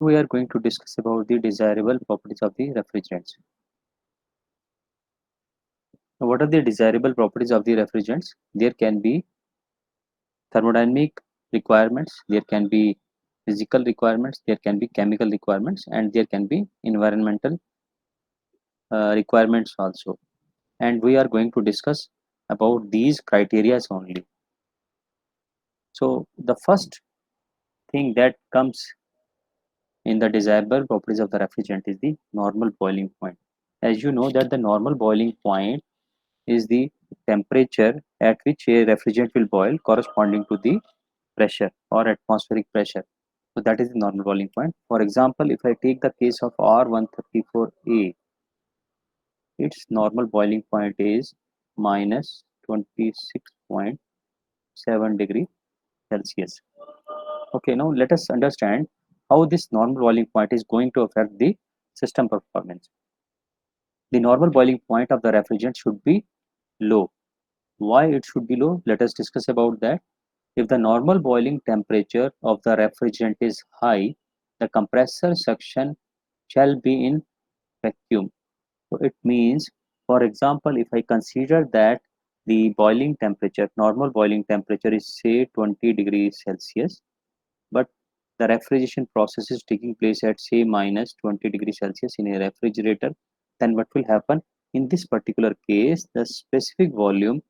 We are going to discuss about the desirable properties of the refrigerants. Now, what are the desirable properties of the refrigerants? There can be thermodynamic requirements, there can be physical requirements, there can be chemical requirements, and there can be environmental requirements also. And we are going to discuss about these criteria only. So the first thing that comes in the desirable properties of the refrigerant is the normal boiling point. As you know that the normal boiling point is the temperature at which a refrigerant will boil corresponding to the pressure or atmospheric pressure. So that is the normal boiling point. For example, if I take the case of R134A, its normal boiling point is minus 26.7 degree Celsius. Okay, now let us understand how this normal boiling point is going to affect the system performance. The normal boiling point of the refrigerant should be low. Why it should be low? Let us discuss about that. If the normal boiling temperature of the refrigerant is high, the compressor suction shall be in vacuum. So it means, for example, if I consider that the boiling temperature, normal boiling temperature is say 20 degrees Celsius, but the refrigeration process is taking place at say minus 20 degrees Celsius in a refrigerator, then what will happen? In this particular case, the specific volume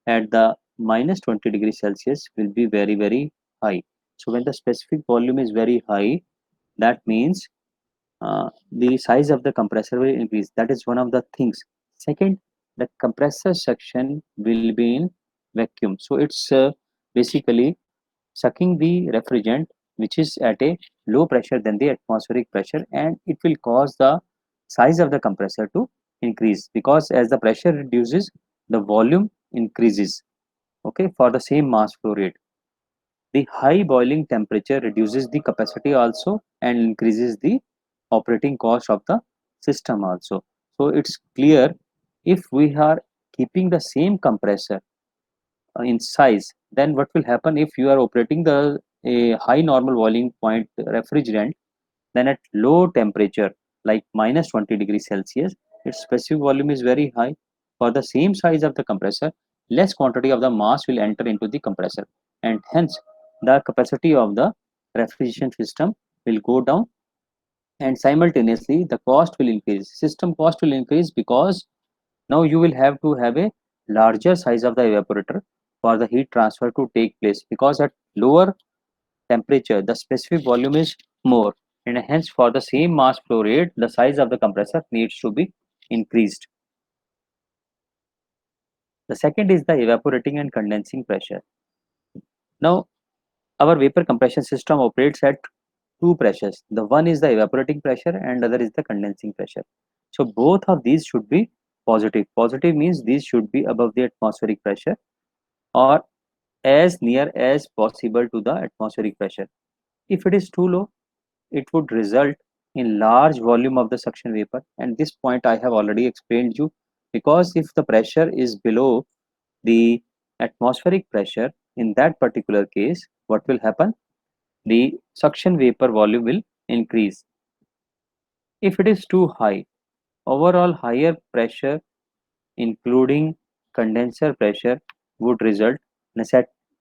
at the minus 20 degrees Celsius will be very high. So when the specific volume is very high, that means the size of the compressor will increase. That is one of the things. Second, the compressor section will be in vacuum. So it's basically sucking the refrigerant which is at a low pressure than the atmospheric pressure, and it will cause the size of the compressor to increase, because as the pressure reduces, the volume increases. Okay, for the same mass flow rate, the high boiling temperature reduces the capacity also and increases the operating cost of the system also. So it's clear, if we are keeping the same compressor in size, then what will happen if you are operating the a high normal boiling point refrigerant, then at low temperature like minus 20 degrees Celsius, its specific volume is very high. For the same size of the compressor, less quantity of the mass will enter into the compressor, and hence the capacity of the refrigeration system will go down, and simultaneously the cost will increase. System cost will increase because now you will have to have a larger size of the evaporator for the heat transfer to take place, because at lower temperature the specific volume is more, and hence for the same mass flow rate the size of the compressor needs to be increased. The second is the evaporating and condensing pressure. Now our vapor compression system operates at two pressures. The one is the evaporating pressure and other is the condensing pressure. So both of these should be positive. Positive means these should be above the atmospheric pressure or as near as possible to the atmospheric pressure. If it is too low, it would result in large volume of the suction vapor, and this point I have already explained you, because if the pressure is below the atmospheric pressure, in that particular case what will happen? The suction vapor volume will increase. If it is too high, overall higher pressure including condenser pressure would result,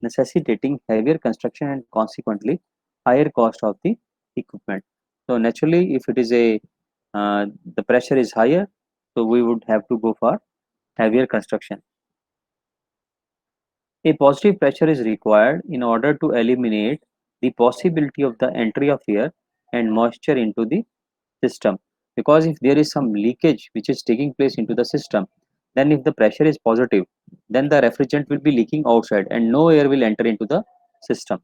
necessitating heavier construction and consequently higher cost of the equipment. So naturally, if it is a the pressure is higher, so we would have to go for heavier construction. A positive pressure is required in order to eliminate the possibility of the entry of air and moisture into the system, because if there is some leakage which is taking place into the system, then if the pressure is positive, then the refrigerant will be leaking outside and no air will enter into the system.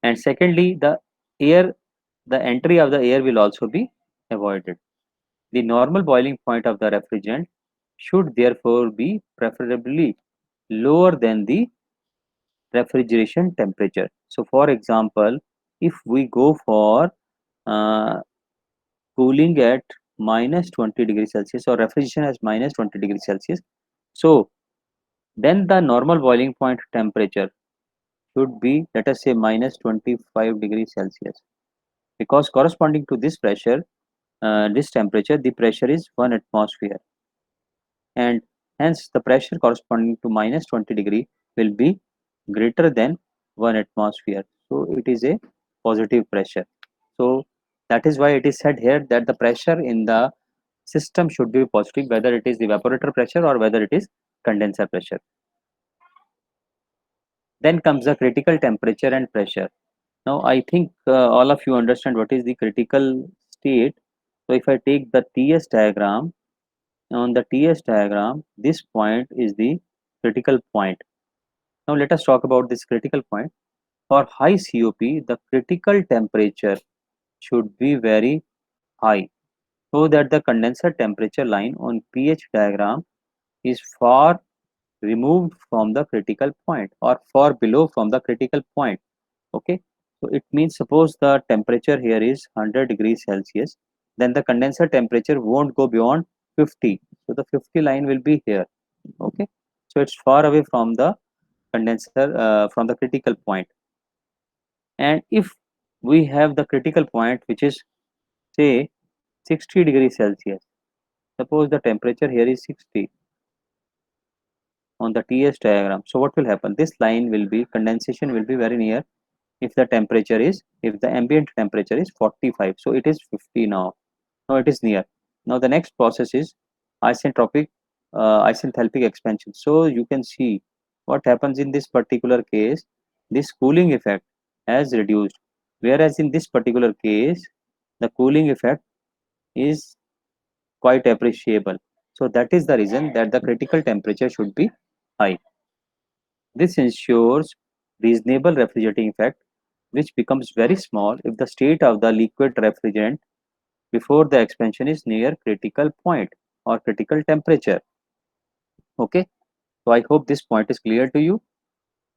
And secondly, the entry of the air will also be avoided. The normal boiling point of the refrigerant should therefore be preferably lower than the refrigeration temperature. So for example, if we go for uh, cooling at minus 20 degrees Celsius or refrigeration as minus 20 degrees Celsius, so then the normal boiling point temperature should be, let us say, minus 25 degrees Celsius, because corresponding to this pressure, this temperature, the pressure is 1 atmosphere, and hence the pressure corresponding to minus 20 degree will be greater than 1 atmosphere. So it is a positive pressure. So that is why it is said here that the pressure in the system should be positive, whether it is the evaporator pressure or whether it is condenser pressure. Then comes the critical temperature and pressure. Now I think all of you understand what is the critical state. So if I take the TS diagram, on the TS diagram, this point is the critical point. Now let us talk about this critical point. For high COP, the critical temperature should be very high, so that the condenser temperature line on pH diagram is far removed from the critical point or far below from the critical point. Okay, so it means suppose the temperature here is 100 degrees Celsius, then the condenser temperature won't go beyond 50. So the 50 line will be here. Okay, so it's far away from the condenser, from the critical point. And if we have the critical point which is, say, 60 degrees Celsius, suppose the temperature here is 60 on the TS diagram, so what will happen? This line will be, condensation will be very near. If the temperature is, if the ambient temperature is 45, so it is 50 now. Now it is near. Now the next process is isentropic, isenthalpic expansion. So you can see what happens in this particular case. This cooling effect has reduced, whereas in this particular case the cooling effect is quite appreciable. So that is the reason that the critical temperature should be high. This ensures reasonable refrigerating effect, which becomes very small if the state of the liquid refrigerant before the expansion is near critical point or critical temperature. Okay, so I hope this point is clear to you.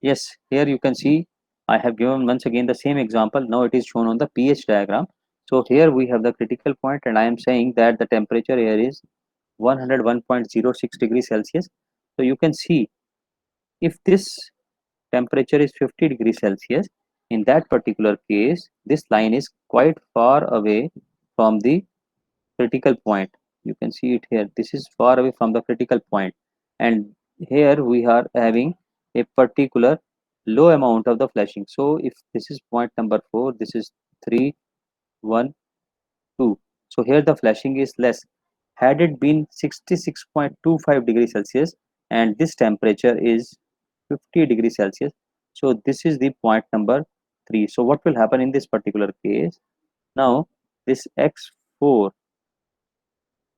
Yes, here you can see I have given once again the same example. Now it is shown on the pH diagram. So here we have the critical point, and I am saying that the temperature here is 101.06 degrees Celsius. So you can see if this temperature is 50 degrees Celsius, in that particular case, this line is quite far away from the critical point. You can see it here. This is far away from the critical point, and here we are having a particular low amount of the flashing. So if this is point number 4, this is 3, 1, 2. So here the flashing is less. Had it been 66.25 degrees Celsius and this temperature is 50 degrees Celsius, so this is the point number 3. So what will happen in this particular case? Now this X4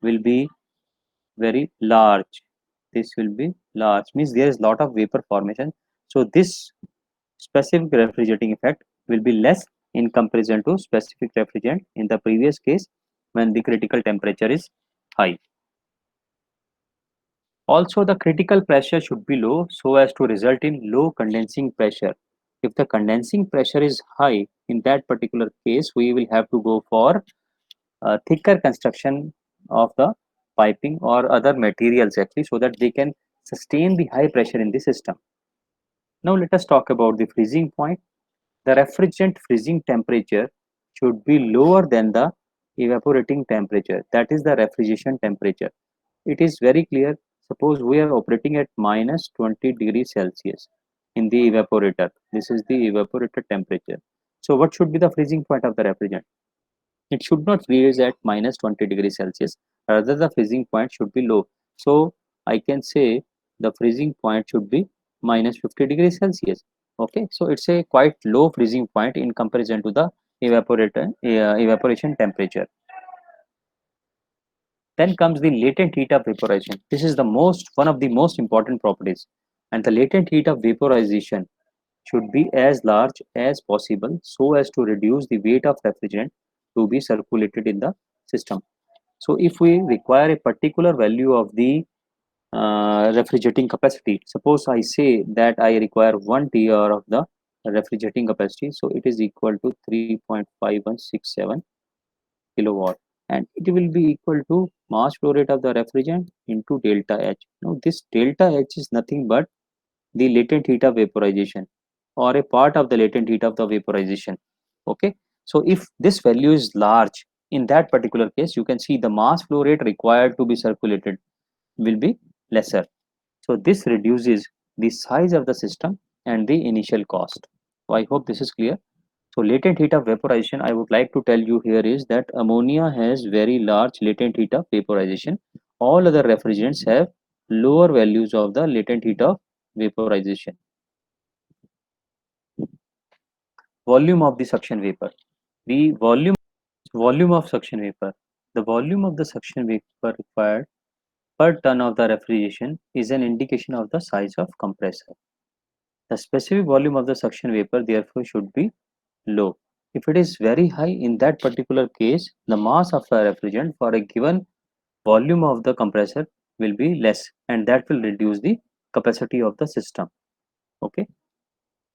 will be very large. This will be large, means there is lot of vapor formation. So this specific refrigerating effect will be less in comparison to specific refrigerant in the previous case when the critical temperature is high. Also, the critical pressure should be low so as to result in low condensing pressure. If the condensing pressure is high, in that particular case we will have to go for thicker construction of the piping or other materials actually, so that they can sustain the high pressure in the system. Now let us talk about the freezing point. The refrigerant freezing temperature should be lower than the evaporating temperature, that is the refrigeration temperature. It is very clear. Suppose we are operating at minus 20 degrees Celsius in the evaporator. This is the evaporator temperature. So what should be the freezing point of the refrigerant? It should not freeze at minus 20 degrees Celsius, rather the freezing point should be low. So I can say the freezing point should be minus 50 degrees Celsius. Okay, so it's a quite low freezing point in comparison to the evaporation temperature. Then comes the latent heat of vaporization. This is the one of the most important properties, and the latent heat of vaporization should be as large as possible so as to reduce the weight of refrigerant to be circulated in the system. So if we require a particular value of the refrigerating capacity, suppose I say that I require 1 TR of the refrigerating capacity, so it is equal to 3.5167 kilowatt, and it will be equal to mass flow rate of the refrigerant into delta H. Now this delta H is nothing but the latent heat of vaporization. or a part of the latent heat of the vaporization. Okay, so if this value is large, in that particular case, you can see the mass flow rate required to be circulated will be lesser. So this reduces the size of the system and the initial cost. So I hope this is clear. So latent heat of vaporization, I would like to tell you here is that ammonia has very large latent heat of vaporization. All other refrigerants have lower values of the latent heat of vaporization. Volume of the suction vapor. The volume of suction vapor. The volume of the suction vapor required per ton of the refrigeration is an indication of the size of compressor. The specific volume of the suction vapor therefore should be low. If it is very high, in that particular case, the mass of the refrigerant for a given volume of the compressor will be less, and that will reduce the capacity of the system. Okay,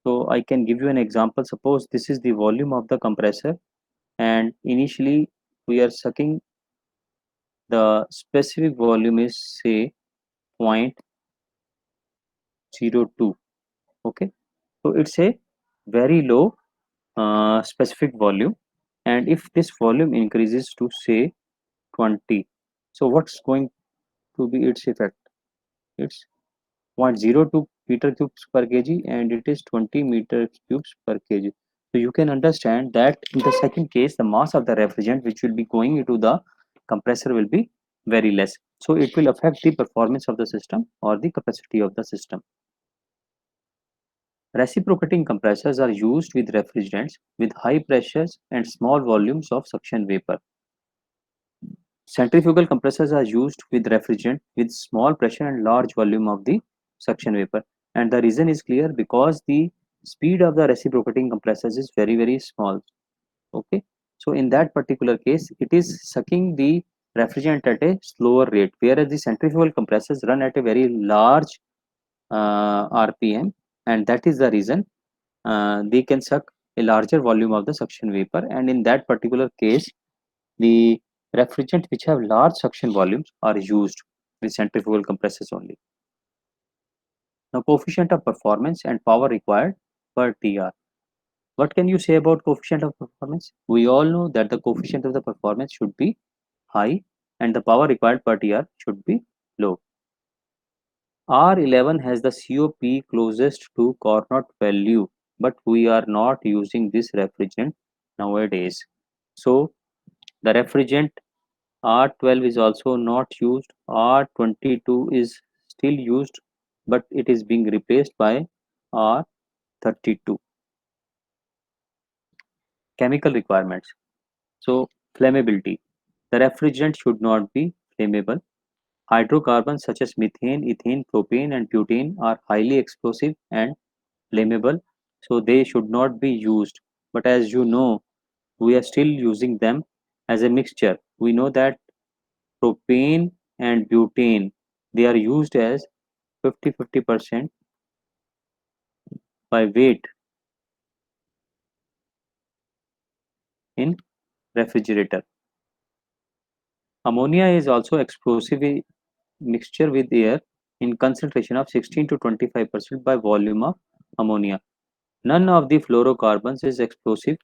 so I can give you an example. Suppose this is the volume of the compressor, and initially we are sucking, the specific volume is say 0.02. Okay, so it's a very low specific volume, and if this volume increases to say 20, so what's going to be its effect? It's 0.02 meter cubes per kg, and it is 20 meter cubes per kg. So you can understand that in the second case, the mass of the refrigerant which will be going into the compressor will be very less. So it will affect the performance of the system or the capacity of the system. Reciprocating compressors are used with refrigerants with high pressures and small volumes of suction vapor. Centrifugal compressors are used with refrigerant with small pressure and large volume of the suction vapor. And the reason is clear, because the speed of the reciprocating compressors is very small. Okay, so in that particular case, it is sucking the refrigerant at a slower rate, whereas the centrifugal compressors run at a very large RPM, and that is the reason they can suck a larger volume of the suction vapor. And in that particular case, the refrigerants which have large suction volumes are used with centrifugal compressors only. Now, coefficient of performance and power required per TR. What can you say about coefficient of performance? We all know that the coefficient of the performance should be high and the power required per TR should be low. R11 has the COP closest to Carnot value, but we are not using this refrigerant nowadays. So the refrigerant R12 is also not used. R22 is still used, but it is being replaced by R32. Chemical requirements. So flammability. The refrigerant should not be flammable. Hydrocarbons such as methane, ethane, propane, and butane are highly explosive and flammable, so they should not be used. But as you know, we are still using them as a mixture. We know that propane and butane, they are used as 50% by weight in refrigerator. Ammonia is also explosive mixture with air in concentration of 16 to 25% by volume of ammonia. None of the fluorocarbons is explosive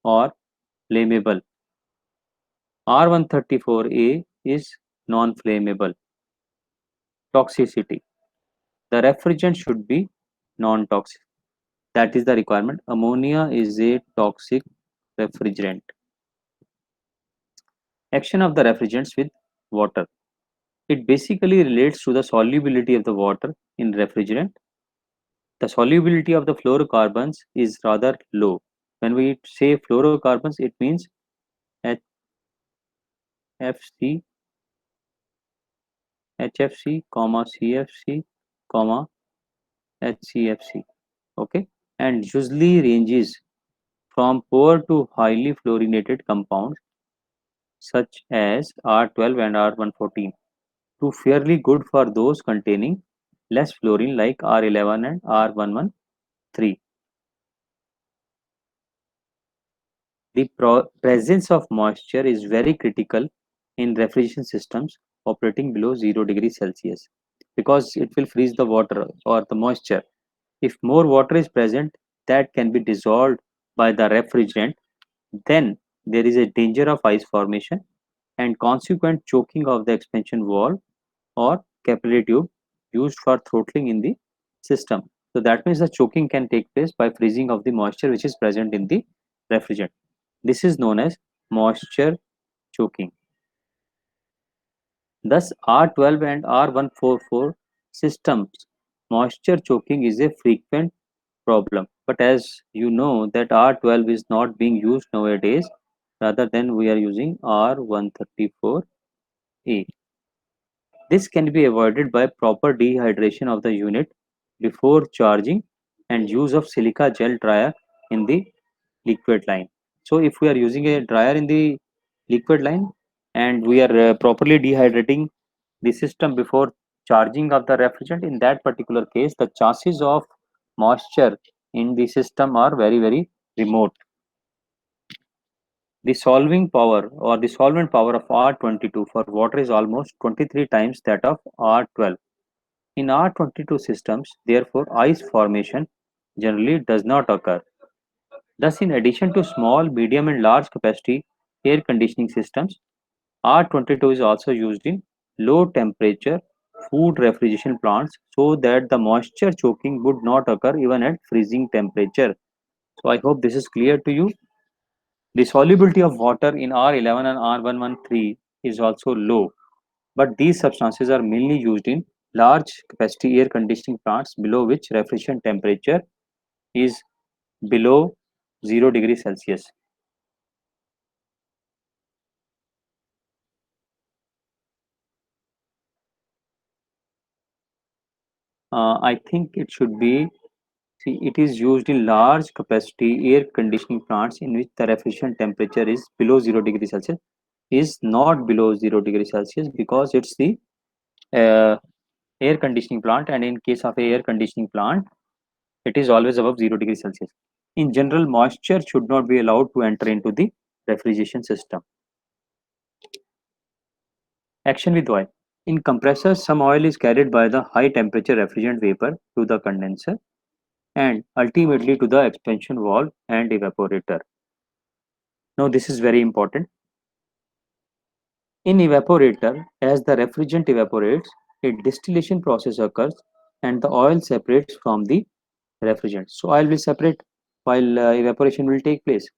or flammable. R134A is non-flammable. Toxicity. The refrigerant should be non-toxic. That is the requirement. Ammonia is a toxic refrigerant. Action of the refrigerants with water. It basically relates to the solubility of the water in refrigerant. The solubility of the fluorocarbons is rather low. When we say fluorocarbons, it means HFC, HFC, CFC, HCFC. Okay, and usually ranges from poor to highly fluorinated compounds such as R12 and R114 to fairly good for those containing less fluorine like R11 and R113. The presence of moisture is very critical in refrigeration systems operating below 0 degrees Celsius, because it will freeze the water or the moisture. If more water is present, that can be dissolved by the refrigerant, then there is a danger of ice formation and consequent choking of the expansion valve or capillary tube used for throttling in the system. So that means the choking can take place by freezing of the moisture which is present in the refrigerant. This is known as moisture choking. Thus, R12 and R144 systems moisture choking is a frequent problem. But as you know that R12 is not being used nowadays, rather than we are using R134A. This can be avoided by proper dehydration of the unit before charging and use of silica gel dryer in the liquid line. So if we are using a dryer in the liquid line and we are properly dehydrating the system before charging of the refrigerant, in that particular case the chances of moisture in the system are very remote. The solving power or the solvent power of R22 for water is almost 23 times that of R12. In R22 systems, therefore, ice formation generally does not occur. Thus, in addition to small, medium, and large capacity air conditioning systems, R22 is also used in low temperature food refrigeration plants so that the moisture choking would not occur even at freezing temperature. So, I hope this is clear to you. The solubility of water in R11 and R113 is also low, but these substances are mainly used in large capacity air conditioning plants below which refrigerant temperature is below 0 degrees Celsius. I think it should be, see, it is used in large capacity air conditioning plants in which the refrigerant temperature is below 0 degrees Celsius, is not below 0 degrees Celsius because it's the uh, air conditioning plant, and in case of a air conditioning plant, it is always above 0 degrees Celsius. In general, moisture should not be allowed to enter into the refrigeration system. Action with oil. In compressors, some oil is carried by the high temperature refrigerant vapor to the condenser and ultimately to the expansion valve and evaporator. Now, this is very important. In evaporator, as the refrigerant evaporates, a distillation process occurs and the oil separates from the refrigerant. So, oil will separate while evaporation will take place.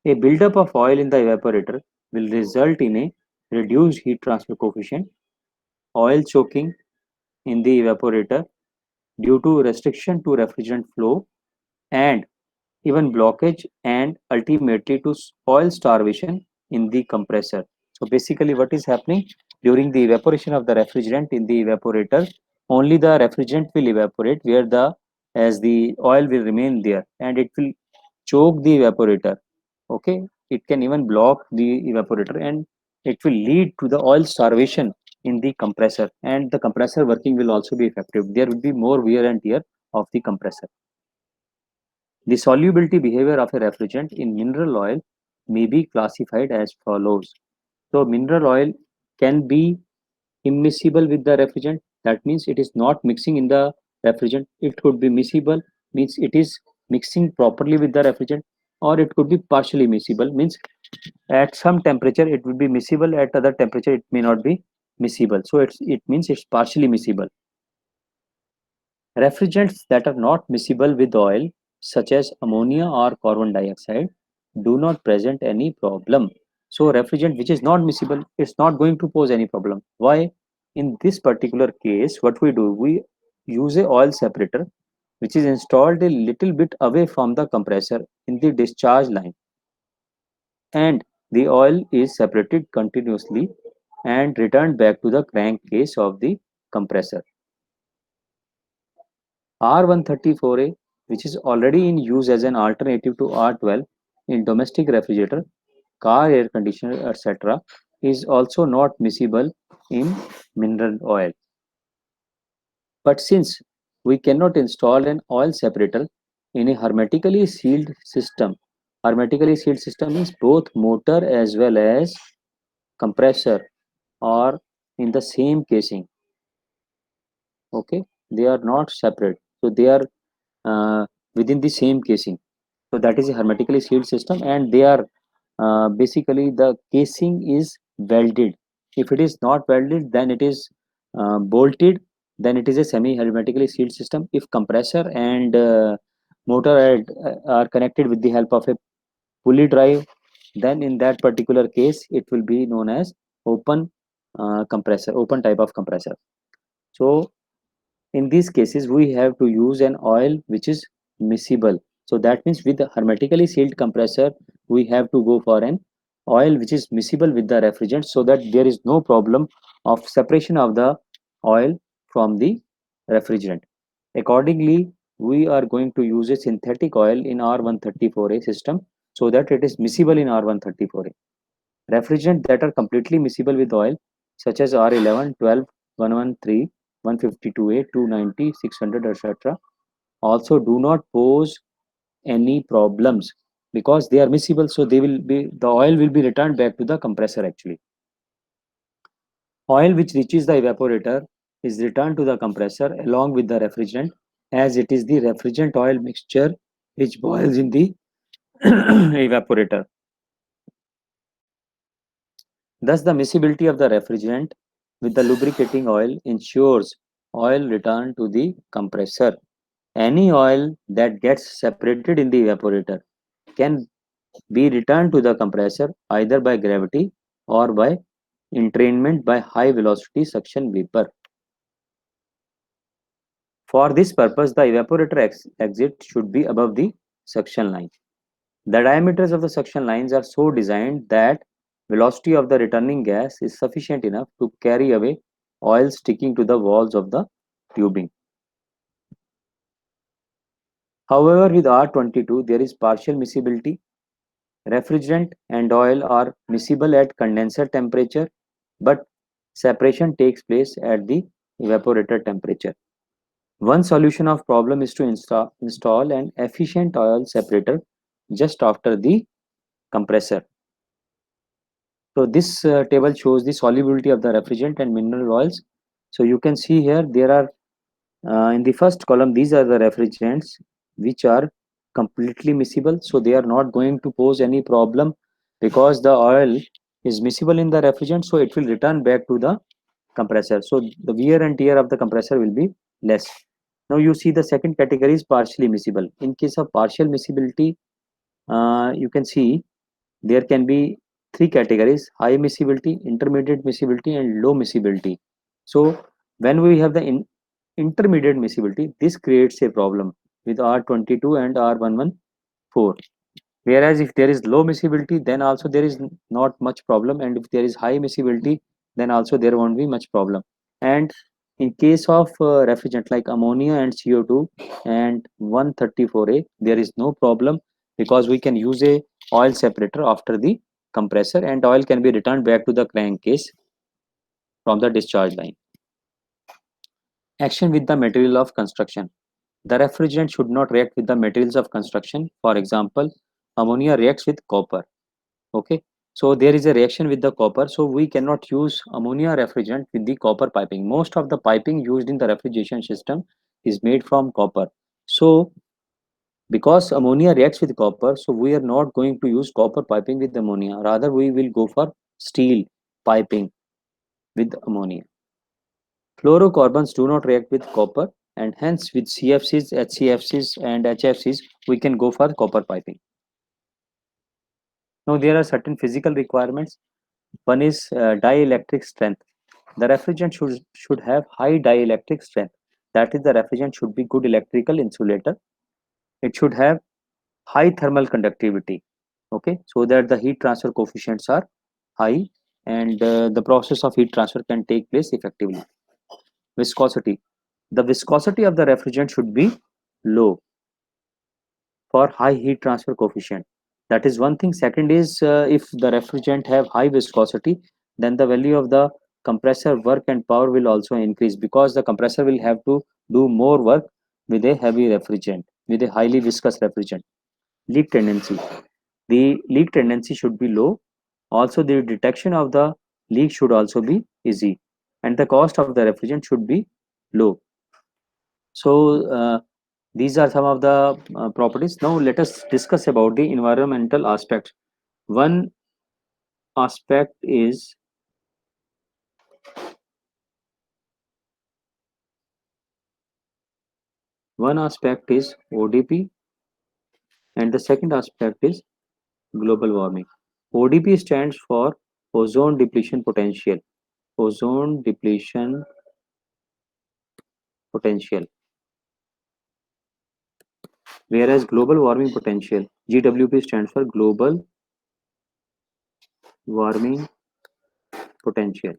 A buildup of oil in the evaporator will result in a reduced heat transfer coefficient, oil choking in the evaporator due to restriction to refrigerant flow, and even blockage and ultimately to oil starvation in the compressor. So basically what is happening during the evaporation of the refrigerant in the evaporator, only the refrigerant will evaporate where the as the oil will remain there and it will choke the evaporator. Okay, it can even block the evaporator and it will lead to the oil starvation in the compressor, and the compressor working will also be effective. There will be more wear and tear of the compressor. The solubility behavior of a refrigerant in mineral oil may be classified as follows. So mineral oil can be immiscible with the refrigerant. That means it is not mixing in the refrigerant. It could be miscible, means it is mixing properly with the refrigerant, or it could be partially miscible, means at some temperature it will be miscible, at other temperature it may not be miscible. So it means it's partially miscible. Refrigerants that are not miscible with oil, such as ammonia or carbon dioxide, do not present any problem. So refrigerant which is not miscible is not going to pose any problem. Why? In this particular case, what we do, we use a oil separator which is installed a little bit away from the compressor in the discharge line, and the oil is separated continuously and returned back to the crankcase of the compressor. R134A, which is already in use as an alternative to R12 in domestic refrigerator, car air conditioner, etc., is also not miscible in mineral oil. But since we cannot install an oil separator in a hermetically sealed system means both motor as well as compressor are in the same casing. Okay, they are not separate, so they are within the same casing. So that is a hermetically sealed system, and they are basically the casing is welded. If it is not welded, then it is bolted. Then it is a semi hermetically sealed system. If compressor and motor are connected with the help of a pulley drive, then in that particular case it will be known as open compressor, open type of compressor. So in these cases we have to use an oil which is miscible. So that means with the hermetically sealed compressor we have to go for an oil which is miscible with the refrigerant, so that there is no problem of separation of the oil from the refrigerant. Accordingly, we are going to use a synthetic oil in R134A system, so that it is miscible in R134A. Refrigerant that are completely miscible with oil, such as R11, 12, 113, 152A, 290, 600, etc., also do not pose any problems because they are miscible. So the oil will be returned back to the compressor actually. Oil which reaches the evaporator is returned to the compressor along with the refrigerant, as it is the refrigerant oil mixture which boils in the evaporator. Thus, the miscibility of the refrigerant with the lubricating oil ensures oil return to the compressor. Any oil that gets separated in the evaporator can be returned to the compressor either by gravity or by entrainment by high velocity suction vapor. For this purpose, the evaporator exit should be above the suction line. The diameters of the suction lines are so designed that velocity of the returning gas is sufficient enough to carry away oil sticking to the walls of the tubing. However, with R22, there is partial miscibility. Refrigerant and oil are miscible at condenser temperature, but separation takes place at the evaporator temperature. One solution of problem is to install an efficient oil separator just after the compressor. So this table shows the solubility of the refrigerant and mineral oils. So you can see here there are in the first column, these are the refrigerants which are completely miscible. So they are not going to pose any problem because the oil is miscible in the refrigerant. So it will return back to the compressor. So the wear and tear of the compressor will be less. Now you see the second category is partially miscible. In case of partial miscibility, you can see there can be three categories: high miscibility, intermediate miscibility, and low miscibility. So when we have the intermediate miscibility, this creates a problem with R22 and R114. Whereas if there is low miscibility, then also there is not much problem, and if there is high miscibility, then also there won't be much problem. And in case of refrigerant like ammonia and CO2 and 134A, there is no problem because we can use a oil separator after the compressor, and oil can be returned back to the crankcase from the discharge line. Action with the material of construction. The refrigerant should not react with the materials of construction. For example, ammonia reacts with copper. Okay, so there is a reaction with the copper, so we cannot use ammonia refrigerant with the copper piping. Most of the piping used in the refrigeration system is made from copper. So because ammonia reacts with copper, so we are not going to use copper piping with ammonia. Rather, we will go for steel piping with ammonia. Fluorocarbons do not react with copper, and hence with CFCs, HCFCs and HFCs, we can go for copper piping. Now there are certain physical requirements. One is dielectric strength. The refrigerant should have high dielectric strength. That is, the refrigerant should be good electrical insulator. It should have high thermal conductivity, okay, so that the heat transfer coefficients are high, and the process of heat transfer can take place effectively. Viscosity. The viscosity of the refrigerant should be low for high heat transfer coefficient. That is one thing. Second is if the refrigerant have high viscosity, then the value of the compressor work and power will also increase, because the compressor will have to do more work with a heavy refrigerant, with a highly viscous refrigerant. Leak tendency. The leak tendency should be low. Also, the detection of the leak should also be easy, and the cost of the refrigerant should be low. So These are some of the properties. Now let us discuss about the environmental aspects. One aspect is ODP, and the second aspect is global warming. ODP stands for ozone depletion potential. Ozone depletion potential. Whereas global warming potential, GWP, stands for global warming potential.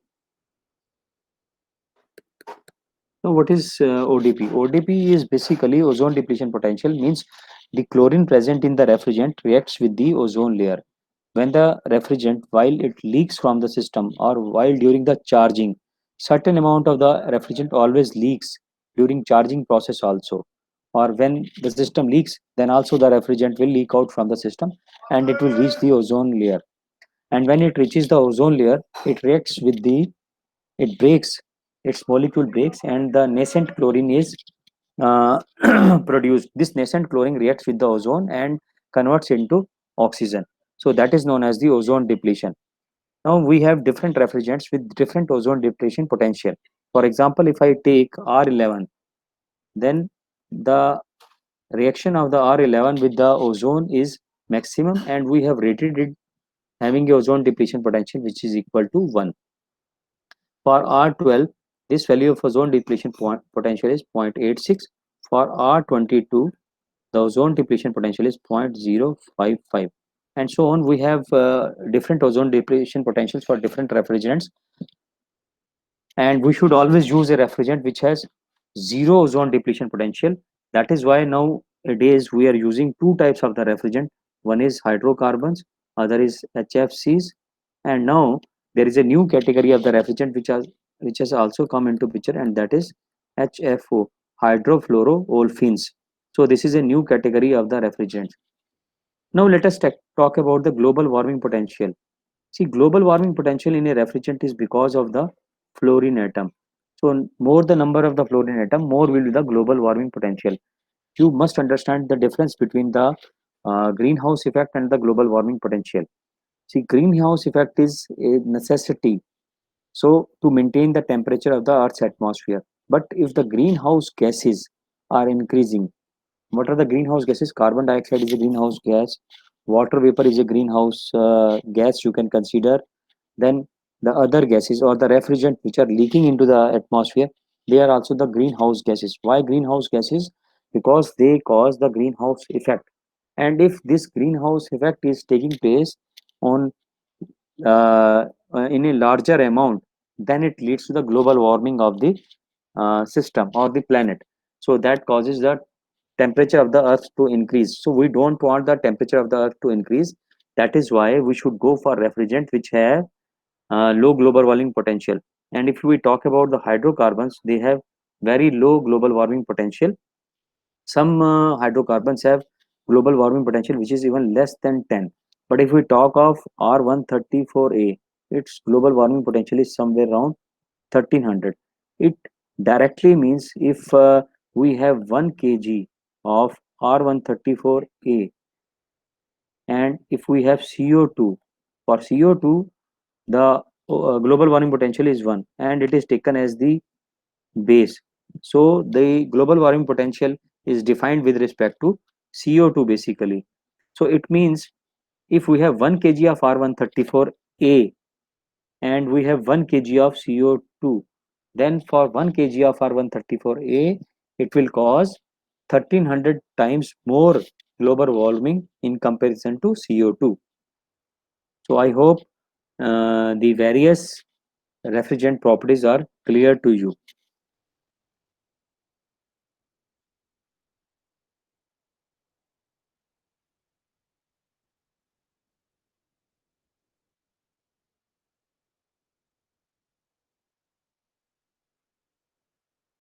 Now, what is ODP? ODP is basically ozone depletion potential, means the chlorine present in the refrigerant reacts with the ozone layer. When the refrigerant, while it leaks from the system or while during the charging, certain amount of the refrigerant always leaks during charging process also. Or when the system leaks, then also the refrigerant will leak out from the system and it will reach the ozone layer. And when it reaches the ozone layer, it reacts with the, it breaks, its molecule breaks, and the nascent chlorine is uh, produced. This nascent chlorine reacts with the ozone and converts into oxygen. So that is known as the ozone depletion. Now we have different refrigerants with different ozone depletion potential. For example, if I take R11, then the reaction of the R11 with the ozone is maximum, and we have rated it having a ozone depletion potential which is equal to 1. For R12, this value of ozone depletion potential is 0.86. For R22, the ozone depletion potential is 0.055, and so on. We have different ozone depletion potentials for different refrigerants, and we should always use a refrigerant which has zero ozone depletion potential. That is why nowadays we are using two types of the refrigerant. One is hydrocarbons, other is HFCs, and now there is a new category of the refrigerant which has also come into picture, and that is HFO, hydrofluoroolefins. So this is a new category of the refrigerant. Now let us talk about the global warming potential. See, global warming potential in a refrigerant is because of the fluorine atom. So more the number of the fluorine atom, more will be the global warming potential. You must understand the difference between the greenhouse effect and the global warming potential. See, greenhouse effect is a necessity, so to maintain the temperature of the Earth's atmosphere. But if the greenhouse gases are increasing, what are the greenhouse gases? Carbon dioxide is a greenhouse gas. Water vapor is a greenhouse gas you can consider. Then the other gases or the refrigerant which are leaking into the atmosphere, they are also the greenhouse gases. Why greenhouse gases? Because they cause the greenhouse effect. And if this greenhouse effect is taking place on in a larger amount, then it leads to the global warming of the system or the planet. So that causes the temperature of the earth to increase. So we don't want the temperature of the earth to increase. That is why we should go for refrigerant which have low global warming potential. And if we talk about the hydrocarbons, they have very low global warming potential. Some hydrocarbons have global warming potential which is even less than 10. But if we talk of R134A, its global warming potential is somewhere around 1300. It directly means if we have 1 kg of R134A, and if we have CO2, for CO2, the global warming potential is 1 and it is taken as the base. So the global warming potential is defined with respect to CO2 basically. So it means if we have 1 kg of R134A and we have 1 kg of CO2, then for 1 kg of R134A, it will cause 1300 times more global warming in comparison to CO2. So I hope the various refrigerant properties are clear to you.